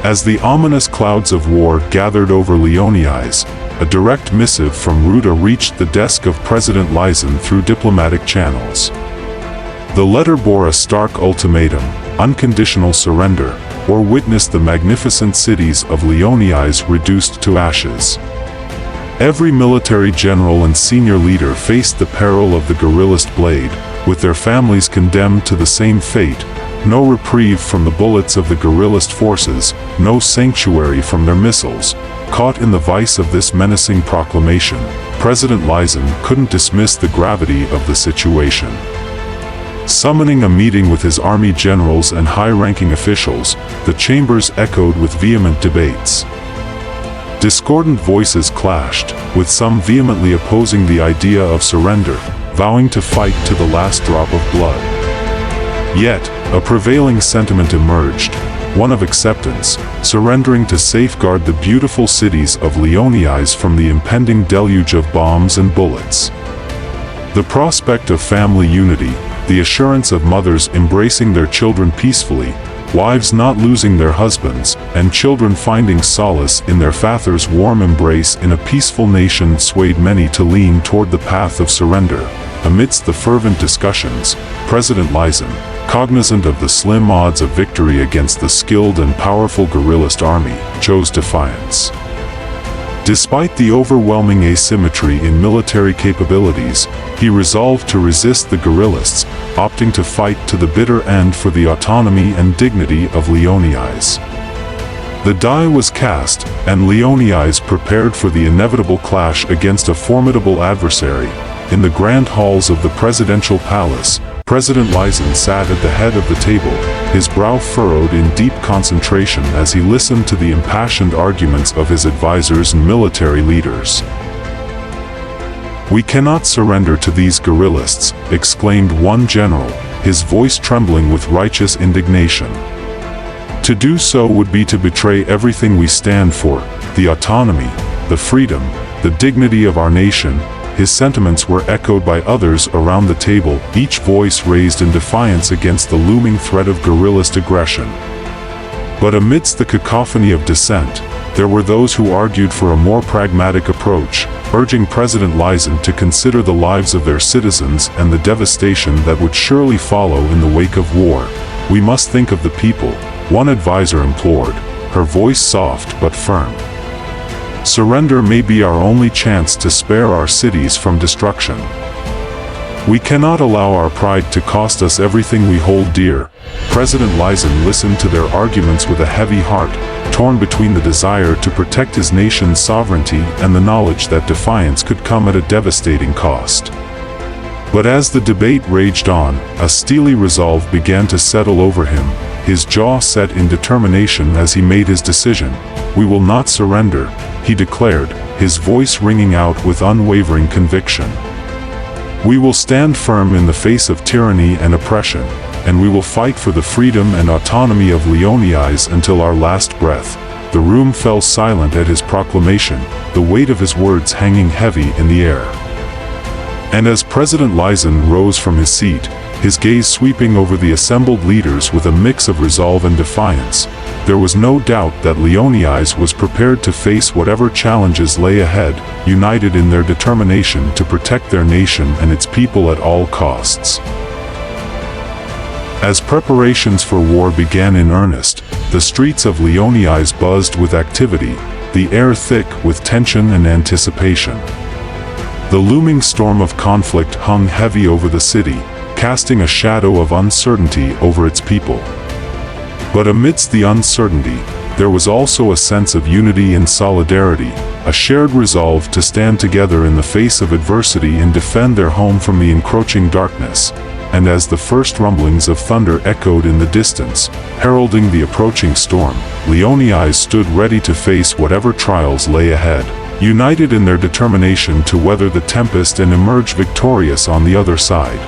As the ominous clouds of war gathered over Leoni's, a direct missive from Ruta reached the desk of President Lysen through diplomatic channels. The letter bore a stark ultimatum: unconditional surrender, or witness the magnificent cities of Leoni's reduced to ashes. Every military general and senior leader faced the peril of the guerrillist blade, with their families condemned to the same fate. No reprieve from the bullets of the guerrillist forces, no sanctuary from their missiles. Caught in the vice of this menacing proclamation, President Lysen couldn't dismiss the gravity of the situation. Summoning a meeting with his army generals and high-ranking officials, the chambers echoed with vehement debates. Discordant voices clashed, with some vehemently opposing the idea of surrender, vowing to fight to the last drop of blood. Yet, a prevailing sentiment emerged, one of acceptance, surrendering to safeguard the beautiful cities of Leoni's from the impending deluge of bombs and bullets. The prospect of family unity, the assurance of mothers embracing their children peacefully, wives not losing their husbands, and children finding solace in their father's warm embrace in a peaceful nation swayed many to lean toward the path of surrender. Amidst the fervent discussions, President Lysen, cognizant of the slim odds of victory against the skilled and powerful guerrillist army, chose defiance. Despite the overwhelming asymmetry in military capabilities, he resolved to resist the guerrillists, opting to fight to the bitter end for the autonomy and dignity of Leoni's. The die was cast, and Leoni's prepared for the inevitable clash against a formidable adversary. In the grand halls of the presidential palace, President Lysen sat at the head of the table, his brow furrowed in deep concentration as he listened to the impassioned arguments of his advisors and military leaders. "We cannot surrender to these guerrillists," exclaimed one general, his voice trembling with righteous indignation. "To do so would be to betray everything we stand for, the autonomy, the freedom, the dignity of our nation." His sentiments were echoed by others around the table, each voice raised in defiance against the looming threat of guerrillist aggression. But amidst the cacophony of dissent, there were those who argued for a more pragmatic approach, urging President Lysen to consider the lives of their citizens and the devastation that would surely follow in the wake of war. "We must think of the people," one advisor implored, her voice soft but firm. "Surrender may be our only chance to spare our cities from destruction. We cannot allow our pride to cost us everything we hold dear." President Lysen listened to their arguments with a heavy heart, torn between the desire to protect his nation's sovereignty and the knowledge that defiance could come at a devastating cost. But as the debate raged on, a steely resolve began to settle over him, his jaw set in determination as he made his decision. "We will not surrender," he declared, his voice ringing out with unwavering conviction. "We will stand firm in the face of tyranny and oppression, and we will fight for the freedom and autonomy of Leoni's until our last breath." The room fell silent at his proclamation, the weight of his words hanging heavy in the air. And as President Lysen rose from his seat, his gaze sweeping over the assembled leaders with a mix of resolve and defiance, there was no doubt that Leoni's was prepared to face whatever challenges lay ahead, united in their determination to protect their nation and its people at all costs. As preparations for war began in earnest, the streets of Leoni's buzzed with activity, the air thick with tension and anticipation. The looming storm of conflict hung heavy over the city, casting a shadow of uncertainty over its people. But amidst the uncertainty, there was also a sense of unity and solidarity, a shared resolve to stand together in the face of adversity and defend their home from the encroaching darkness. And as the first rumblings of thunder echoed in the distance, heralding the approaching storm, Leoni's stood ready to face whatever trials lay ahead, united in their determination to weather the tempest and emerge victorious on the other side.